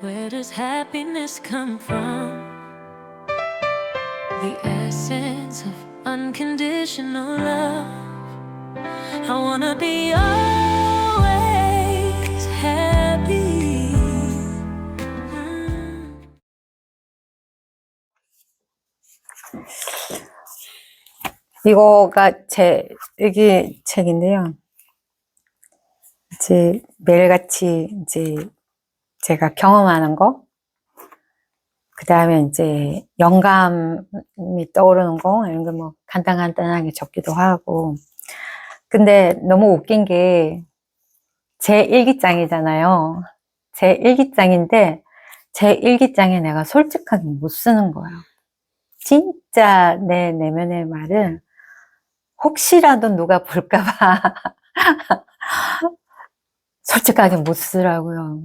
Where does happiness come from? The essence of unconditional love. I wanna be always happy. 이거가 제 일기 책인데요. 이제 매일같이 이제 제가 경험하는 거, 그 다음에 이제 영감이 떠오르는 거, 이런 거 뭐 간단하게 적기도 하고. 근데 너무 웃긴 게 제 일기장이잖아요. 제 일기장인데 제 일기장에 내가 솔직하게 못 쓰는 거예요. 진짜 내 내면의 말을 혹시라도 누가 볼까봐 솔직하게 못 쓰라고요.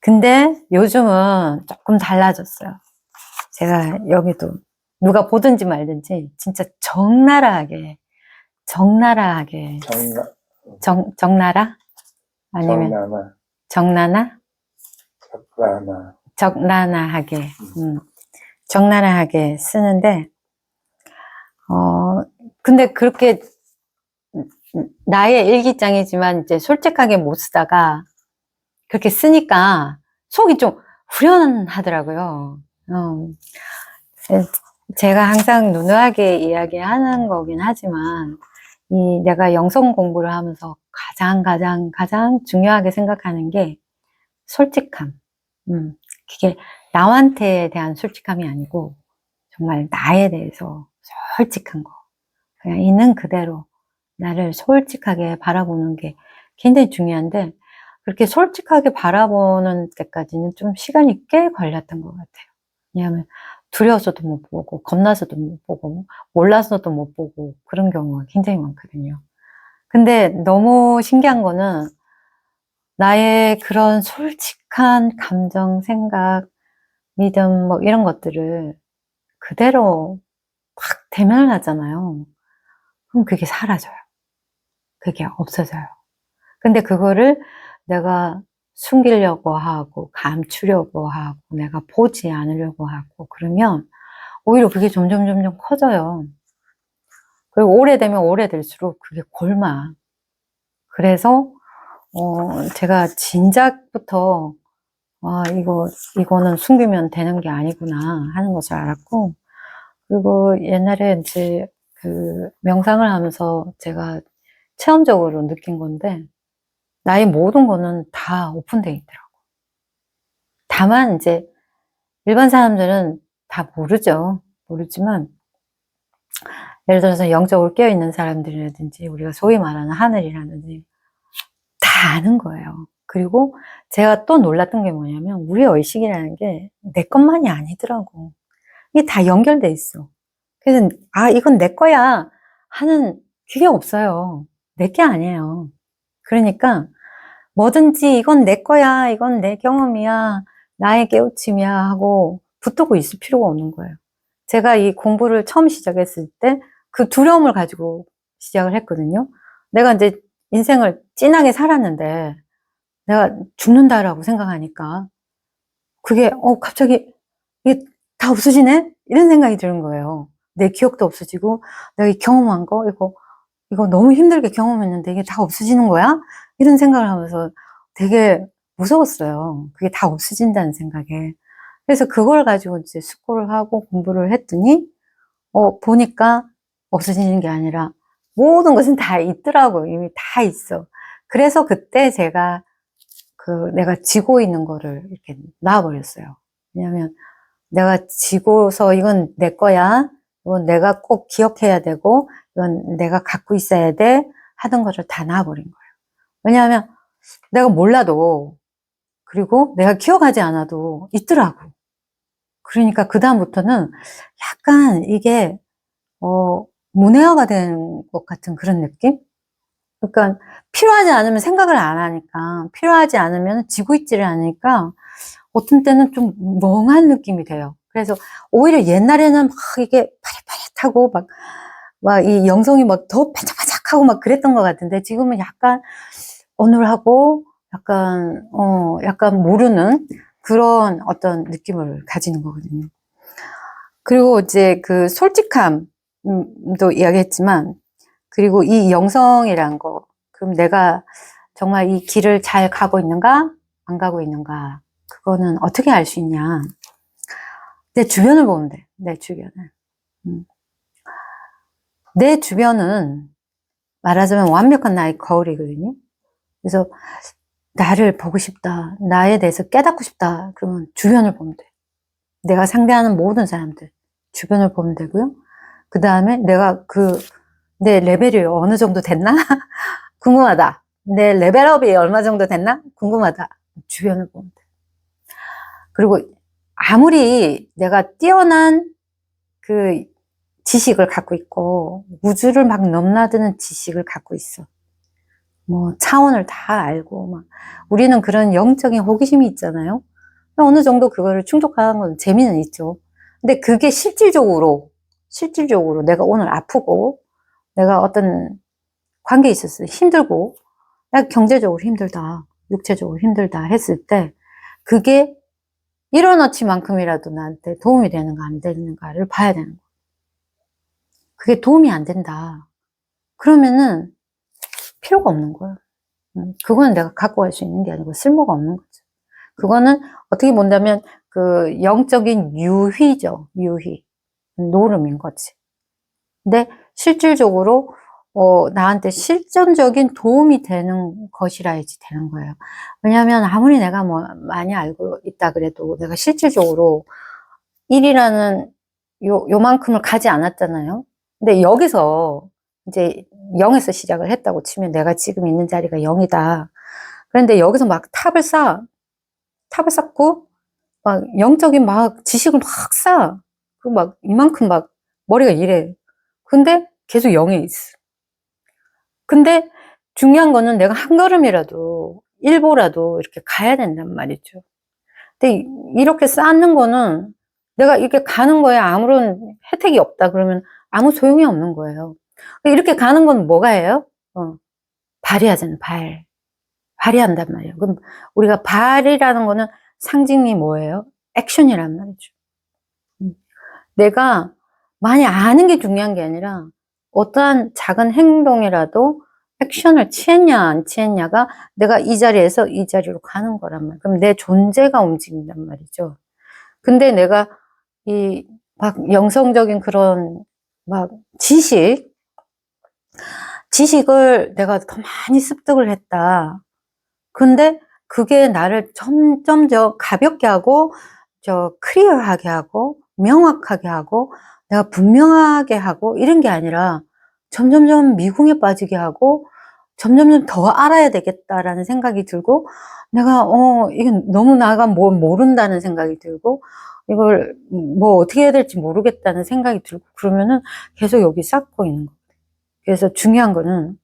근데 요즘은 조금 달라졌어요. 제가 여기도 누가 보든지 말든지 진짜 적나라하게 적나라? 아니면 적나나? 적나나하게 적나라하게 쓰는데 근데 그렇게 나의 일기장이지만 이제 솔직하게 못 쓰다가 그렇게 쓰니까 속이 좀 후련하더라고요. 제가 항상 누누하게 이야기하는 거긴 하지만 내가 영성 공부를 하면서 가장 중요하게 생각하는 게 솔직함. 그게 남한테 대한 솔직함이 아니고 정말 나에 대해서 솔직한 거. 그냥 있는 그대로 나를 솔직하게 바라보는 게 굉장히 중요한데 그렇게 솔직하게 바라보는 데까지는 좀 시간이 꽤 걸렸던 것 같아요. 왜냐하면 두려워서도 못 보고 겁나서도 못 보고 몰라서도 못 보고 그런 경우가 굉장히 많거든요. 근데 너무 신기한 거는 나의 그런 솔직한 감정, 생각, 믿음 뭐 이런 것들을 그대로 막 대면을 하잖아요. 그럼 그게 사라져요. 그게 없어져요. 근데 그거를 내가 숨기려고 하고 감추려고 하고 내가 보지 않으려고 하고 그러면 오히려 그게 점점 커져요. 그리고 오래되면 오래될수록 그게 골마. 그래서 제가 진작부터 이거는 숨기면 되는 게 아니구나 하는 것을 알았고, 그리고 옛날에 이제 그 명상을 하면서 제가 체험적으로 느낀 건데 나의 모든 거는 다 오픈되어 있더라고. 다만 이제 일반 사람들은 다 모르지만 예를 들어서 영적으로 깨어있는 사람들이라든지 우리가 소위 말하는 하늘이라든지 다 아는 거예요. 그리고 제가 또 놀랐던 게 뭐냐면 우리 의식이라는 게 내 것만이 아니더라고. 이게 다 연결돼 있어. 그래서 이건 내 거야 하는 그게 없어요. 내 게 아니에요. 그러니까 뭐든지 이건 내 거야, 이건 내 경험이야, 나의 깨우침이야 하고 붙들고 있을 필요가 없는 거예요. 제가 이 공부를 처음 시작했을 때 그 두려움을 가지고 시작을 했거든요. 내가 이제 인생을 진하게 살았는데 내가 죽는다라고 생각하니까 그게 갑자기 이게 다 없어지네? 이런 생각이 드는 거예요. 내 기억도 없어지고 내가 경험한 거 이거 너무 힘들게 경험했는데 이게 다 없어지는 거야? 이런 생각을 하면서 되게 무서웠어요. 그게 다 없어진다는 생각에. 그래서 그걸 가지고 이제 숙고를 하고 공부를 했더니 보니까 없어지는 게 아니라 모든 것은 다 있더라고요. 이미 다 있어. 그래서 그때 제가 내가 지고 있는 거를 이렇게 놔버렸어요. 왜냐면 내가 지고서 이건 내 거야. 이건 내가 꼭 기억해야 되고, 이건 내가 갖고 있어야 돼. 하던 거를 다 놔버린 거예요. 왜냐하면 내가 몰라도, 그리고 내가 기억하지 않아도 있더라고. 그러니까 그다음부터는 약간 이게, 문해화가 된 것 같은 그런 느낌? 그러니까 필요하지 않으면 생각을 안 하니까, 필요하지 않으면 지고 있지를 않으니까, 어떤 때는 좀 멍한 느낌이 돼요. 그래서 오히려 옛날에는 막 이게 파릇파릇하고 막 이 영성이 막 더 반짝반짝하고 막 그랬던 것 같은데 지금은 약간 어눌하고 약간 모르는 그런 어떤 느낌을 가지는 거거든요. 그리고 이제 그 솔직함도 이야기했지만, 그리고 이 영성이란 거, 그럼 내가 정말 이 길을 잘 가고 있는가, 안 가고 있는가, 그거는 어떻게 알 수 있냐. 내 주변을 보면 돼, 내 주변을. 내 주변은 말하자면 완벽한 나의 거울이거든요. 그래서 나를 보고 싶다, 나에 대해서 깨닫고 싶다, 그러면 주변을 보면 돼. 내가 상대하는 모든 사람들, 주변을 보면 되고요. 그 다음에 내가 내 레벨이 어느 정도 됐나? 궁금하다. 내 레벨업이 얼마 정도 됐나? 궁금하다. 주변을 보면 돼. 그리고 아무리 내가 뛰어난 그 지식을 갖고 있고, 우주를 막 넘나드는 지식을 갖고 있어. 뭐, 차원을 다 알고, 막. 우리는 그런 영적인 호기심이 있잖아요. 어느 정도 그거를 충족하는 건 재미는 있죠. 근데 그게 실질적으로 내가 오늘 아프고, 내가 어떤 관계에 있어서 힘들고, 내가 경제적으로 힘들다, 육체적으로 힘들다 했을 때, 그게 일어나치만큼이라도 나한테 도움이 되는가 안 되는가를 봐야 되는 거야. 그게 도움이 안 된다. 그러면은 필요가 없는 거야. 그거는 내가 갖고 갈 수 있는 게 아니고 쓸모가 없는 거죠. 그거는 어떻게 본다면 그 영적인 유희죠. 유희. 노름인 거지. 근데 실질적으로 나한테 실전적인 도움이 되는 것이라야지 되는 거예요. 왜냐하면 아무리 내가 뭐 많이 알고 있다 그래도 내가 실질적으로 1이라는 요만큼을 가지 않았잖아요. 근데 여기서 이제 0에서 시작을 했다고 치면 내가 지금 있는 자리가 0이다. 그런데 여기서 막 탑을 쌓고 막 영적인 막 지식을 막 쌓아. 그리고 막 이만큼 막 머리가 이래. 근데 계속 0에 있어. 근데 중요한 거는 내가 한 걸음이라도, 일보라도 이렇게 가야 된단 말이죠. 근데 이렇게 쌓는 거는 내가 이렇게 가는 거에 아무런 혜택이 없다 그러면 아무 소용이 없는 거예요. 이렇게 가는 건 뭐가 해요? 발휘하잖아요, 발휘한단 말이에요. 그럼 우리가 발이라는 거는 상징이 뭐예요? 액션이란 말이죠. 내가 많이 아는 게 중요한 게 아니라 어떠한 작은 행동이라도 액션을 취했냐 안 취했냐가 내가 이 자리에서 이 자리로 가는 거란 말이에요. 그럼 내 존재가 움직인단 말이죠. 근데 내가 이 막 영성적인 그런 막 지식을 내가 더 많이 습득을 했다. 근데 그게 나를 점점 더 가볍게 하고 클리어하게 하고 명확하게 하고 내가 분명하게 하고 이런 게 아니라 점점점 미궁에 빠지게 하고 점점점 더 알아야 되겠다라는 생각이 들고 내가 이게 너무 나가 뭘 모른다는 생각이 들고 이걸 뭐 어떻게 해야 될지 모르겠다는 생각이 들고 그러면은 계속 여기 쌓고 있는 거예요. 그래서 중요한 거는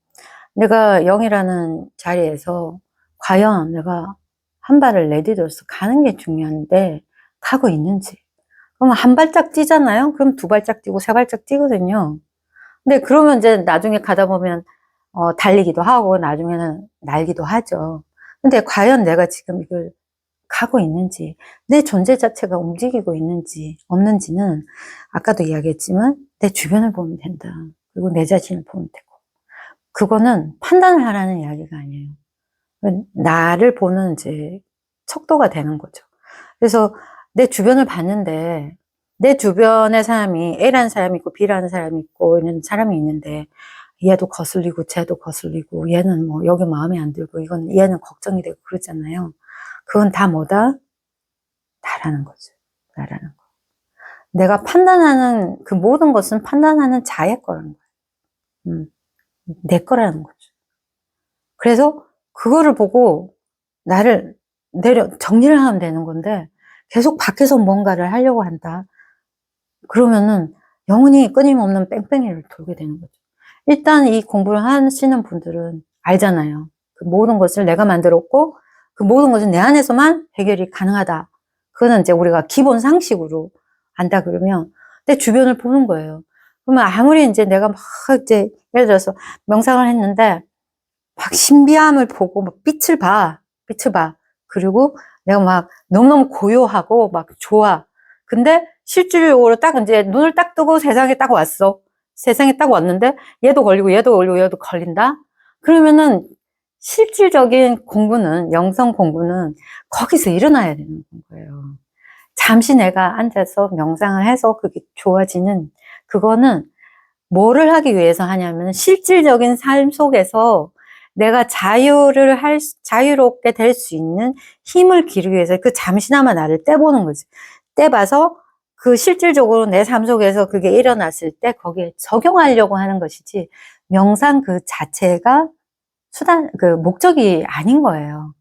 내가 0이라는 자리에서 과연 내가 한 발을 내디뎌서 가는 게 중요한데 가고 있는지. 그럼 한 발짝 뛰잖아요? 그럼 두 발짝 뛰고 세 발짝 뛰거든요. 근데 그러면 이제 나중에 가다 보면 달리기도 하고 나중에는 날기도 하죠. 근데 과연 내가 지금 이걸 가고 있는지, 내 존재 자체가 움직이고 있는지 없는지는 아까도 이야기했지만 내 주변을 보면 된다. 그리고 내 자신을 보면 되고. 그거는 판단을 하라는 이야기가 아니에요. 나를 보는 이제 척도가 되는 거죠. 그래서 내 주변을 봤는데 내 주변의 사람이 A라는 사람이 있고 B라는 사람이 있고 있는 사람이 있는데 얘도 거슬리고 쟤도 거슬리고 얘는 뭐 여기 마음에 안 들고 이건 얘는 걱정이 되고 그러잖아요. 그건 다 뭐다? 나라는 거죠. 나라는 거. 내가 판단하는 그 모든 것은 판단하는 자의 거라는 거예요. 내 거라는 거죠. 그래서 그거를 보고 나를 정리를 하면 되는 건데 계속 밖에서 뭔가를 하려고 한다. 그러면은 영원히 끊임없는 뺑뺑이를 돌게 되는 거죠. 일단 이 공부를 하시는 분들은 알잖아요. 그 모든 것을 내가 만들었고 그 모든 것은 내 안에서만 해결이 가능하다. 그거는 이제 우리가 기본 상식으로 안다 그러면 내 주변을 보는 거예요. 그러면 아무리 이제 내가 막 이제 예를 들어서 명상을 했는데 막 신비함을 보고 막 빛을 봐. 그리고 내가 막 너무너무 고요하고 막 좋아. 근데 실질적으로 딱 이제 눈을 딱 뜨고 세상에 딱 왔어. 세상에 딱 왔는데 얘도 걸리고 얘도 걸리고 얘도 걸린다? 그러면은 실질적인 공부는, 영성 공부는 거기서 일어나야 되는 거예요. 잠시 내가 앉아서 명상을 해서 그게 좋아지는, 그거는 뭐를 하기 위해서 하냐면 실질적인 삶 속에서 내가 자유롭게 될 수 있는 힘을 기르기 위해서 그 잠시나마 나를 떼보는 거지. 떼봐서 그 실질적으로 내 삶 속에서 그게 일어났을 때 거기에 적용하려고 하는 것이지, 명상 그 자체가 목적이 아닌 거예요.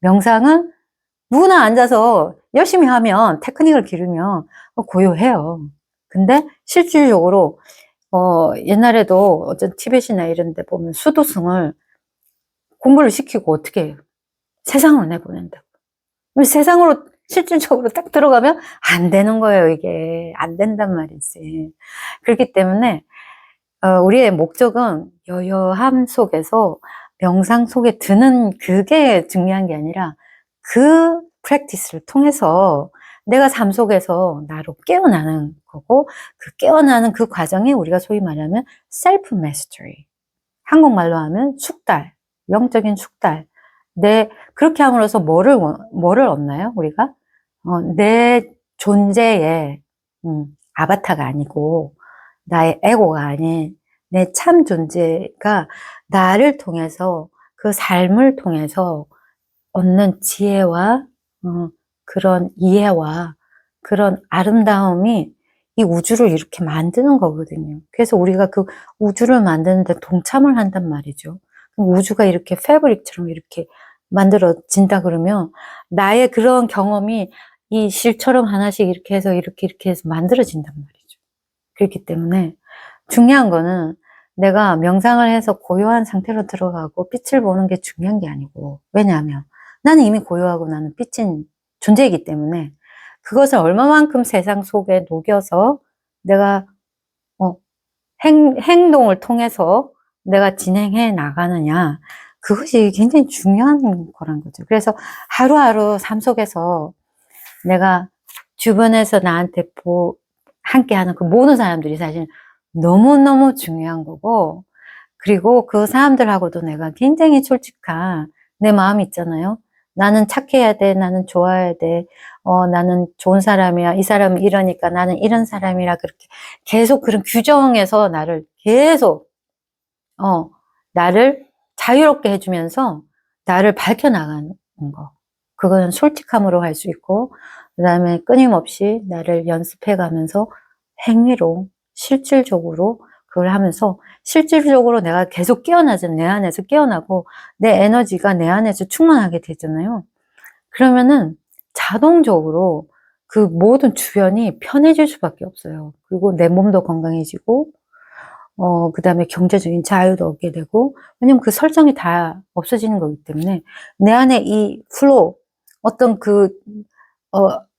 명상은 누구나 앉아서 열심히 하면, 테크닉을 기르면 고요해요. 근데 실질적으로 옛날에도 어떤 티벳이나 이런 데 보면 수도승을 공부를 시키고 어떻게 해요? 세상으로 내보낸다고. 세상으로 실질적으로 딱 들어가면 안 되는 거예요, 이게. 안 된단 말이지. 그렇기 때문에, 우리의 목적은 여여함 속에서 명상 속에 드는 그게 중요한 게 아니라 그 프랙티스를 통해서 내가 삶 속에서 나로 깨어나는 거고, 그 깨어나는 그 과정이 우리가 소위 말하면 셀프 메스터리. 한국말로 하면 숙달, 영적인 숙달. 그렇게 함으로써 뭐를 얻나요, 우리가? 내 존재의, 아바타가 아니고, 나의 에고가 아닌 내 참 존재가 나를 통해서, 그 삶을 통해서 얻는 지혜와 그런 이해와 그런 아름다움이 이 우주를 이렇게 만드는 거거든요. 그래서 우리가 그 우주를 만드는데 동참을 한단 말이죠. 그럼 우주가 이렇게 패브릭처럼 이렇게 만들어진다 그러면 나의 그런 경험이 이 실처럼 하나씩 이렇게 해서 이렇게 해서 만들어진단 말이죠. 그렇기 때문에 중요한 거는 내가 명상을 해서 고요한 상태로 들어가고 빛을 보는 게 중요한 게 아니고, 왜냐하면 나는 이미 고요하고 나는 빛인 존재이기 때문에 그것을 얼마만큼 세상 속에 녹여서 내가 행동을 통해서 내가 진행해 나가느냐, 그것이 굉장히 중요한 거란 거죠. 그래서 하루하루 삶 속에서 내가 주변에서 나한테 함께하는 그 모든 사람들이 사실 너무너무 중요한 거고, 그리고 그 사람들하고도 내가 굉장히 솔직한 내 마음이 있잖아요. 나는 착해야 돼. 나는 좋아야 돼. 나는 좋은 사람이야. 이 사람은 이러니까 나는 이런 사람이라, 그렇게 계속 그런 규정에서 나를 계속, 나를 자유롭게 해주면서 나를 밝혀나가는 거. 그거는 솔직함으로 할 수 있고, 그 다음에 끊임없이 나를 연습해 가면서 행위로, 실질적으로 그걸 하면서 실질적으로 내가 계속 깨어나잖아요. 내 안에서 깨어나고 내 에너지가 내 안에서 충만하게 되잖아요. 그러면은 자동적으로 그 모든 주변이 편해질 수밖에 없어요. 그리고 내 몸도 건강해지고, 그 다음에 경제적인 자유도 얻게 되고, 왜냐면 그 설정이 다 없어지는 거기 때문에 내 안에 이 플로우, 어떤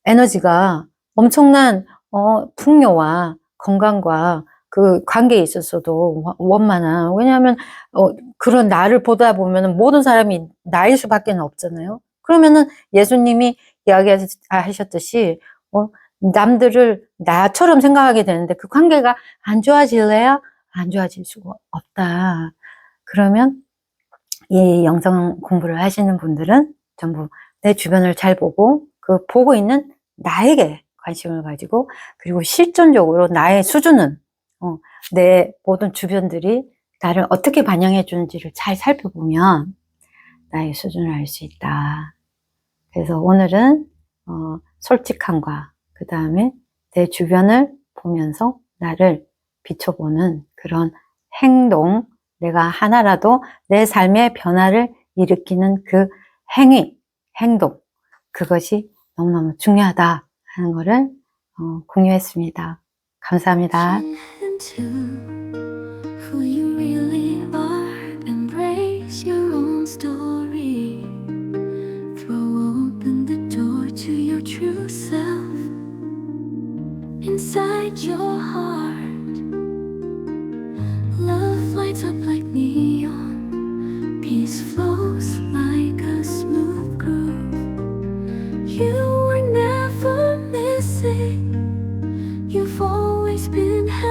에너지가 엄청난, 풍요와 건강과 그 관계에 있어서도 원만한, 왜냐하면, 그런 나를 보다 보면은 모든 사람이 나일 수밖에 없잖아요. 그러면은 예수님이 이야기하셨듯이, 남들을 나처럼 생각하게 되는데 그 관계가 안 좋아질래야? 안 좋아질 수가 없다. 그러면 이 영성 공부를 하시는 분들은 전부 내 주변을 잘 보고, 그 보고 있는 나에게 관심을 가지고, 그리고 실존적으로 나의 수준은, 내 모든 주변들이 나를 어떻게 반영해 주는지를 잘 살펴보면 나의 수준을 알 수 있다. 그래서 오늘은 솔직함과 그 다음에 내 주변을 보면서 나를 비춰보는 그런 행동, 내가 하나라도 내 삶의 변화를 일으키는 그 행동, 그것이 너무너무 중요하다 하는 것을 공유했습니다. 감사합니다. Into who you really are. Embrace your own story. Throw open the door to your true self. Inside your heart, love lights up like neon. Peace flows like a smooth groove. You were never missing. You've always been happy.